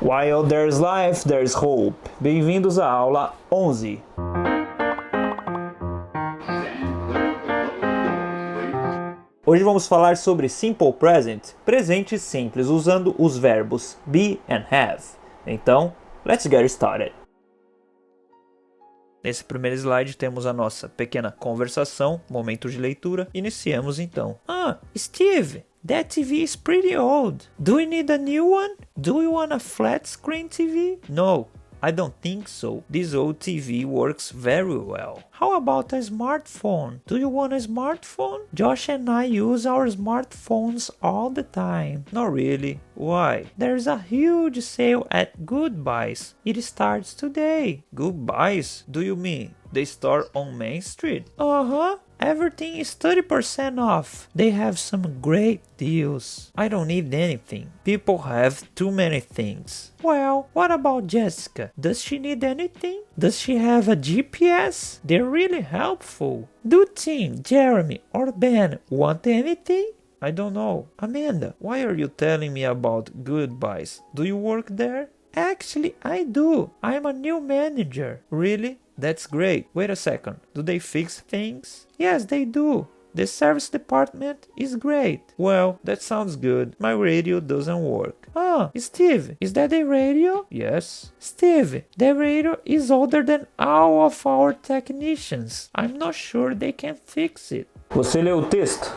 While there's life, there's hope. Bem-vindos à aula 11. Hoje vamos falar sobre Simple Present, presente simples, usando os verbos be and have. Então, let's get started. Nesse primeiro slide temos a nossa pequena conversação, momento de leitura. Iniciemos então. Steve, that TV is pretty old. Do you need a new one? Do you want a flat screen TV? No, I don't think so. This old TV works very well. How about a smartphone? Do you want a smartphone? Josh and I use our smartphones all the time. Not really. Why? There's a huge sale at Goodbyes. It starts today. Goodbyes? Do you mean the store on Main Street? Uh-huh. Everything is 30% off. They have some great deals. I don't need anything. People have too many things. Well, what about Jessica? Does she need anything? Does she have a GPS? They're really helpful. Do Tim, Jeremy, or Ben want anything? I don't know. Amanda, why are you telling me about Goodbyes? Do you work there? Actually, I do. I'm a new manager. Really? That's great. Wait a second. Do they fix things? Yes, they do. The service department is great. Well, that sounds good. My radio doesn't work. Steve, is that a radio? Yes. Steve, the radio is older than all of our technicians. I'm not sure they can fix it. Você leu o texto?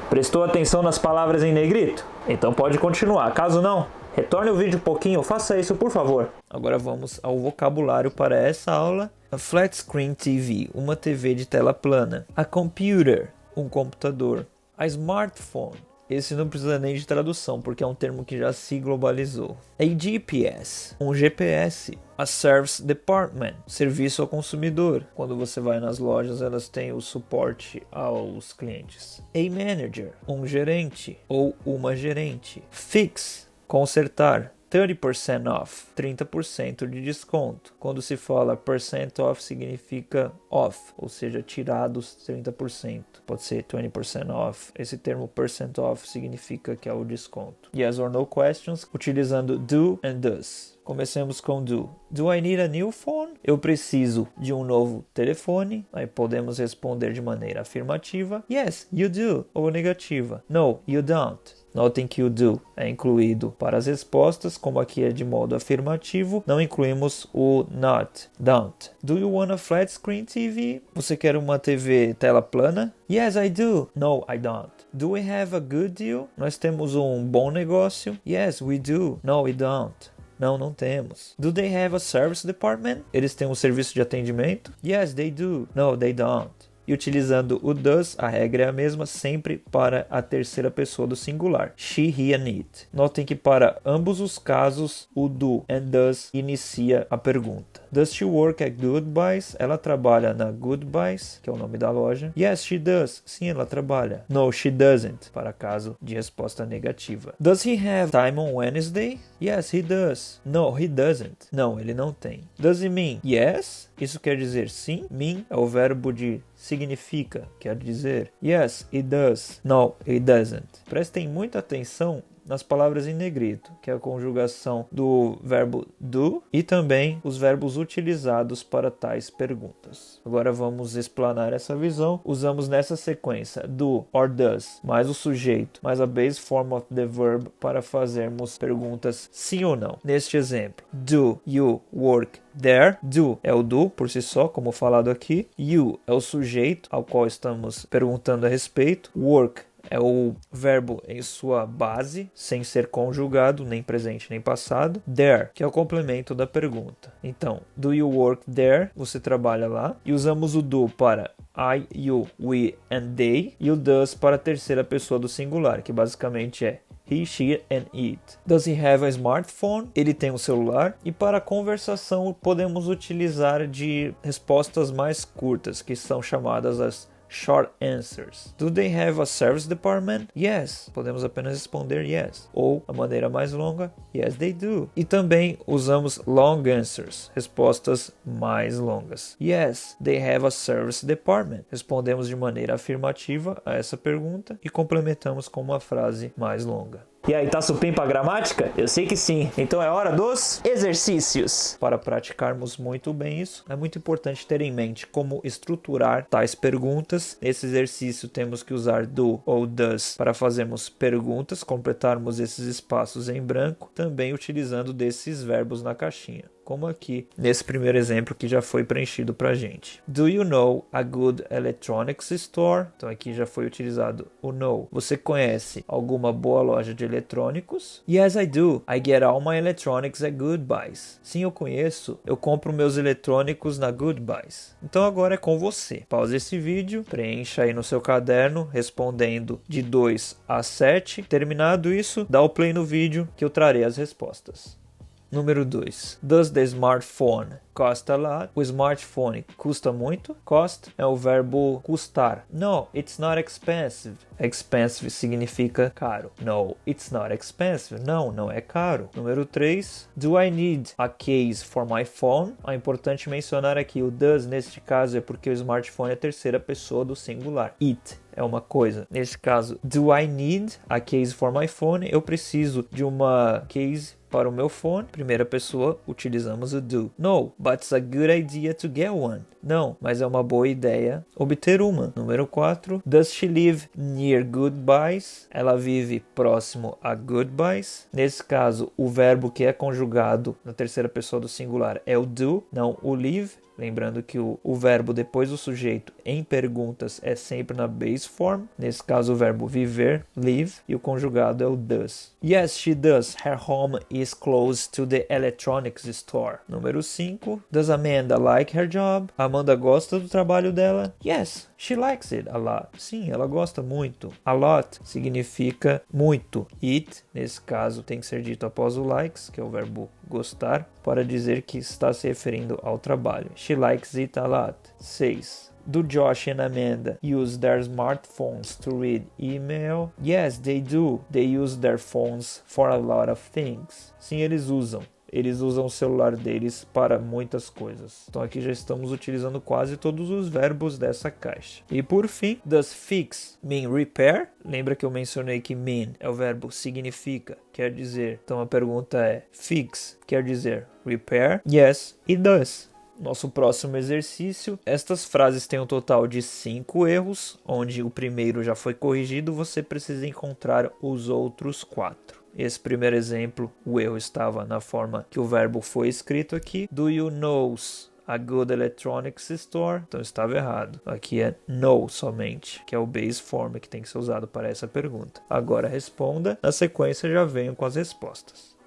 Prestou atenção nas palavras em negrito? Então pode continuar. Caso não, retorne o vídeo um pouquinho, faça isso por favor. Agora vamos ao vocabulário para essa aula. A flat screen TV, uma TV de tela plana. A computer, um computador. A smartphone, esse não precisa nem de tradução porque é um termo que já se globalizou. A GPS, um GPS. A Service Department, serviço ao consumidor. Quando você vai nas lojas, elas têm o suporte aos clientes. A Manager, um gerente ou uma gerente. Fix, consertar. 30% off, 30% de desconto. Quando se fala percent off, significa off, ou seja, tirados 30%. Pode ser 20% off. Esse termo percent off significa que é o desconto. Yes or no questions, utilizando do and does. Comecemos com do. Do I need a new phone? Eu preciso de um novo telefone. Aí podemos responder de maneira afirmativa. Yes, you do. Ou negativa. No, you don't. Notem que o do é incluído para as respostas, como aqui é de modo afirmativo, não incluímos o not, don't. Do you want a flat screen TV? Você quer uma TV tela plana? Yes, I do. No, I don't. Do we have a good deal? Nós temos um bom negócio? Yes, we do. No, we don't. Não, não temos. Do they have a service department? Eles têm um serviço de atendimento? Yes, they do. No, they don't. E utilizando o does, a regra é a mesma sempre para a terceira pessoa do singular. She, he and it. Notem que para ambos os casos, o do and does inicia a pergunta. Does she work at Goodbyes? Ela trabalha na Goodbyes, que é o nome da loja. Yes, she does. Sim, ela trabalha. No, she doesn't, para caso de resposta negativa. Does he have time on Wednesday? Yes, he does. No, he doesn't. Não, ele não tem. Does he mean yes? Isso quer dizer sim. Mean é o verbo de significa, quer dizer. Yes, it does. No, it doesn't. Prestem muita atenção nas palavras em negrito, que é a conjugação do verbo do e também os verbos utilizados para tais perguntas. Agora vamos explanar essa visão. Usamos nessa sequência do or does mais o sujeito mais a base form of the verb para fazermos perguntas sim ou não. Neste exemplo, do you work there? Do é o do por si só, como falado aqui. You é o sujeito ao qual estamos perguntando a respeito. Work é o verbo em sua base, sem ser conjugado, nem presente nem passado. There, que é o complemento da pergunta. Então, do you work there? Você trabalha lá. E usamos o do para I, you, we and they. E o does para a terceira pessoa do singular, que basicamente é he, she and it. Does he have a smartphone? Ele tem um celular. E para a conversação podemos utilizar de respostas mais curtas, que são chamadas as short answers. Do they have a service department? Yes. Podemos apenas responder yes. Ou a maneira mais longa, yes they do. E também usamos long answers, respostas mais longas. Yes, they have a service department. Respondemos de maneira afirmativa a essa pergunta e complementamos com uma frase mais longa. E aí, tá supimpa a gramática? Eu sei que sim. Então é hora dos exercícios. Para praticarmos muito bem isso, é muito importante ter em mente como estruturar tais perguntas. Nesse exercício temos que usar do ou does para fazermos perguntas, completarmos esses espaços em branco, também utilizando desses verbos na caixinha, como aqui nesse primeiro exemplo que já foi preenchido para a gente. Do you know a good electronics store? Então aqui já foi utilizado o know. Você conhece alguma boa loja de eletrônicos? Yes, I do. I get all my electronics at Goodbuys. Sim, eu conheço. Eu compro meus eletrônicos na Goodbuys. Então agora é com você. Pause esse vídeo, preencha aí no seu caderno, respondendo de 2 a 7. Terminado isso, dá o play no vídeo que eu trarei as respostas. Número 2. Does the smartphone cost a lot? O smartphone custa muito? Cost é o verbo custar. No, it's not expensive. Expensive significa caro. No, it's not expensive. Não, não é caro. Número 3. Do I need a case for my phone? É importante mencionar aqui o does neste caso é porque o smartphone é a terceira pessoa do singular. It é uma coisa. Nesse caso, do I need a case for my phone? Eu preciso de uma case para o meu fone. Primeira pessoa, utilizamos o do. No, but it's a good idea to get one. Não, mas é uma boa ideia obter uma. Número 4. Does she live near Goodbuys? Ela vive próximo a Goodbuys. Nesse caso, o verbo que é conjugado na terceira pessoa do singular é o do, não o live. Lembrando que o verbo depois do sujeito em perguntas é sempre na base form. Nesse caso, o verbo viver, live, e o conjugado é o does. Yes, she does. Her home is close to the electronics store. Número 5. Does Amanda like her job? A Amanda gosta do trabalho dela? Yes, she likes it a lot. Sim, ela gosta muito. A lot significa muito. It, nesse caso, tem que ser dito após o likes, que é o verbo gostar, para dizer que está se referindo ao trabalho. She likes it a lot. 6. Do Josh and Amanda use their smartphones to read email? Yes, they do. They use their phones for a lot of things. Sim, eles usam. Eles usam o celular deles para muitas coisas. Então aqui já estamos utilizando quase todos os verbos dessa caixa. E por fim, does fix mean repair? Lembra que eu mencionei que mean é o verbo significa, quer dizer. Então a pergunta é, fix quer dizer repair? Yes, it does. Nosso próximo exercício, estas frases têm um total de 5 erros, onde o primeiro já foi corrigido, você precisa encontrar os outros 4. Esse primeiro exemplo, o erro estava na forma que o verbo foi escrito aqui. Do you knows a good electronics store? Então estava errado. Aqui é know somente, que é o base form que tem que ser usado para essa pergunta. Agora responda, na sequência já venho com as respostas.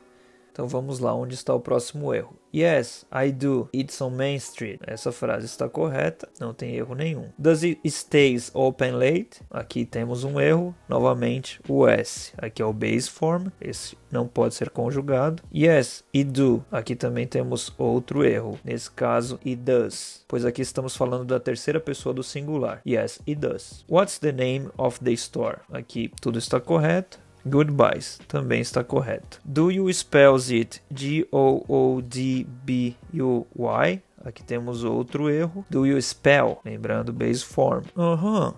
Então vamos lá, onde está o próximo erro? Yes, I do. It's on Main Street. Essa frase está correta, não tem erro nenhum. Does it stays open late? Aqui temos um erro, novamente o S. Aqui é o base form, esse não pode ser conjugado. Yes, it do. Aqui também temos outro erro, nesse caso it does, pois aqui estamos falando da terceira pessoa do singular. Yes, it does. What's the name of the store? Aqui tudo está correto. Goodbuys também está correto. Do you spells it Goodby? Aqui temos outro erro. Do you spell? Lembrando base form.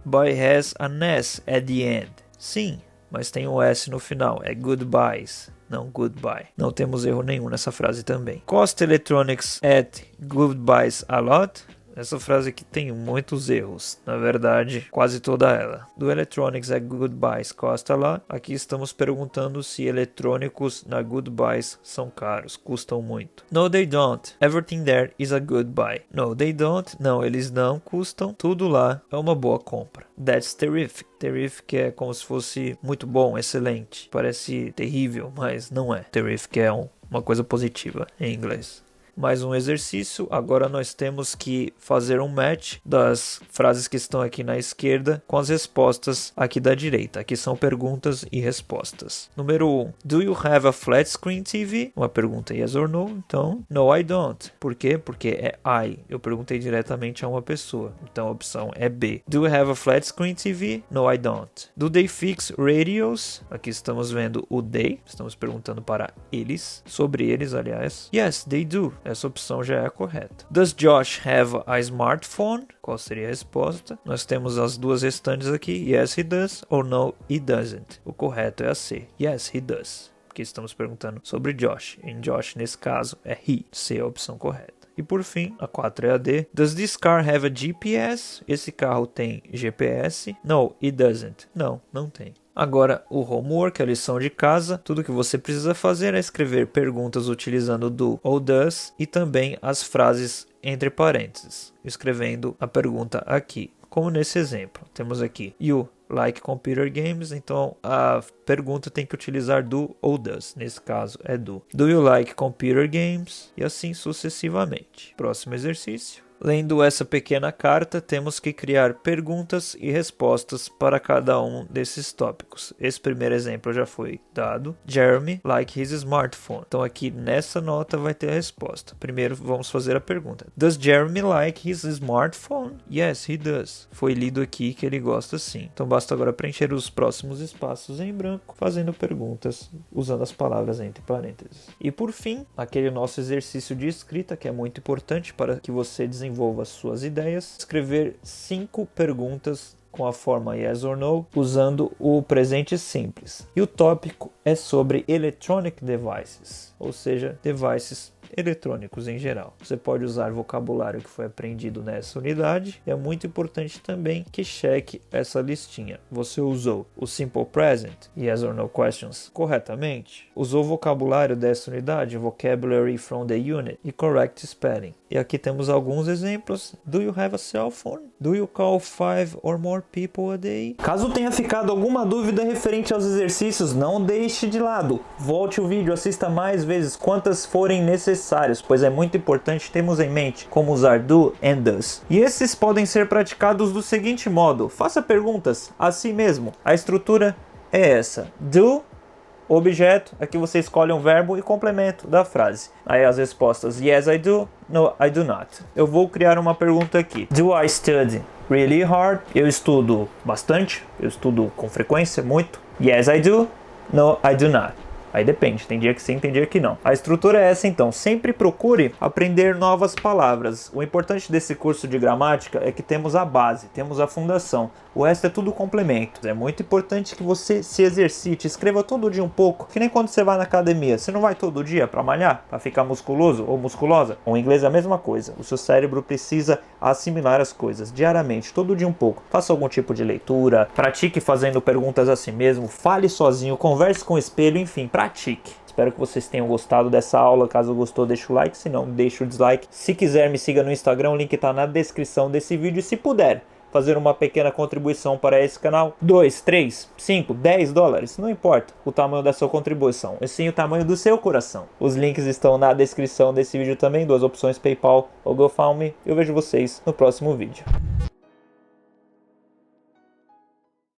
Boy has an S at the end. Sim, mas tem um S no final. É goodbyes, não goodbye. Não temos erro nenhum nessa frase também. Cost electronics at Goodbuys a lot? Essa frase aqui tem muitos erros, na verdade, quase toda ela. Do electronics at Goodbuys cost a lot? Aqui estamos perguntando se eletrônicos na Goodbuys são caros, custam muito. No, they don't. Everything there is a good buy. No, they don't. Não, eles não custam. Tudo lá é uma boa compra. That's terrific. Terrific é como se fosse muito bom, excelente. Parece terrível, mas não é. Terrific é uma coisa positiva em inglês. Mais um exercício, agora nós temos que fazer um match das frases que estão aqui na esquerda com as respostas aqui da direita. Aqui são perguntas e respostas. Número 1. Do you have a flat screen TV? Uma pergunta yes or no, então no, I don't. Por quê? Porque é I. Eu perguntei diretamente a uma pessoa, então a opção é B. Do you have a flat screen TV? No, I don't. Do they fix radios? Aqui estamos vendo o they, estamos perguntando para eles, sobre eles, aliás. Yes, they do. Essa opção já é a correta. Does Josh have a smartphone? Qual seria a resposta? Nós temos as duas restantes aqui. Yes, he does. Ou no, he doesn't. O correto é a C. Yes, he does. Porque estamos perguntando sobre Josh. Em Josh, nesse caso, é he. C é a opção correta. E por fim, a 4 é a D. Does this car have a GPS? Esse carro tem GPS? No, it doesn't. Não, não tem. Agora, o homework, a lição de casa. Tudo que você precisa fazer é escrever perguntas utilizando do ou does e também as frases entre parênteses, escrevendo a pergunta aqui. Como nesse exemplo, temos aqui you like computer games, então a pergunta tem que utilizar do ou does, nesse caso é do. Do you like computer games? E assim sucessivamente. Próximo exercício. Lendo essa pequena carta, temos que criar perguntas e respostas para cada um desses tópicos. Esse primeiro exemplo já foi dado. Jeremy like his smartphone. Então aqui nessa nota vai ter a resposta. Primeiro vamos fazer a pergunta. Does Jeremy like his smartphone? Yes, he does. Foi lido aqui que ele gosta sim. Então basta agora preencher os próximos espaços em branco, fazendo perguntas usando as palavras entre parênteses. E por fim, aquele nosso exercício de escrita que é muito importante para que você desenvolva suas ideias, escrever 5 perguntas com a forma yes or no, usando o presente simples. E o tópico é sobre electronic devices, ou seja, devices eletrônicos em geral. Você pode usar vocabulário que foi aprendido nessa unidade. E é muito importante também que cheque essa listinha. Você usou o simple present, yes or no questions, corretamente? Usou o vocabulário dessa unidade, vocabulary from the unit, e correct spelling. E aqui temos alguns exemplos. Do you have a cell phone? Do you call 5 or more people a day? Caso tenha ficado alguma dúvida referente aos exercícios, não deixe de lado. Volte o vídeo, assista mais vezes, quantas forem necessárias, pois é muito importante termos em mente como usar do and does. E esses podem ser praticados do seguinte modo. Faça perguntas a si mesmo. A estrutura é essa. Do, objeto, aqui você escolhe um verbo e complemento da frase. Aí as respostas, yes I do, no I do not. Eu vou criar uma pergunta aqui. Do I study really hard? Eu estudo bastante, eu estudo com frequência, muito. Yes I do, no I do not. Aí depende, tem dia que sim, tem dia que não. A estrutura é essa então, sempre procure aprender novas palavras. O importante desse curso de gramática é que temos a base, temos a fundação. O resto é tudo complemento. É muito importante que você se exercite, escreva todo dia um pouco, que nem quando você vai na academia. Você não vai todo dia para malhar, para ficar musculoso ou musculosa? O inglês é a mesma coisa. O seu cérebro precisa assimilar as coisas diariamente, todo dia um pouco. Faça algum tipo de leitura, pratique fazendo perguntas a si mesmo, fale sozinho, converse com o espelho, enfim, pratique. Espero que vocês tenham gostado dessa aula. Caso gostou, deixa o like. Se não, deixa o dislike. Se quiser, me siga no Instagram. O link está na descrição desse vídeo. E se puder fazer uma pequena contribuição para esse canal, 2, 3, 5, 10 dólares, não importa o tamanho da sua contribuição, e sim o tamanho do seu coração. Os links estão na descrição desse vídeo também, 2 opções PayPal ou GoFundMe. Eu vejo vocês no próximo vídeo.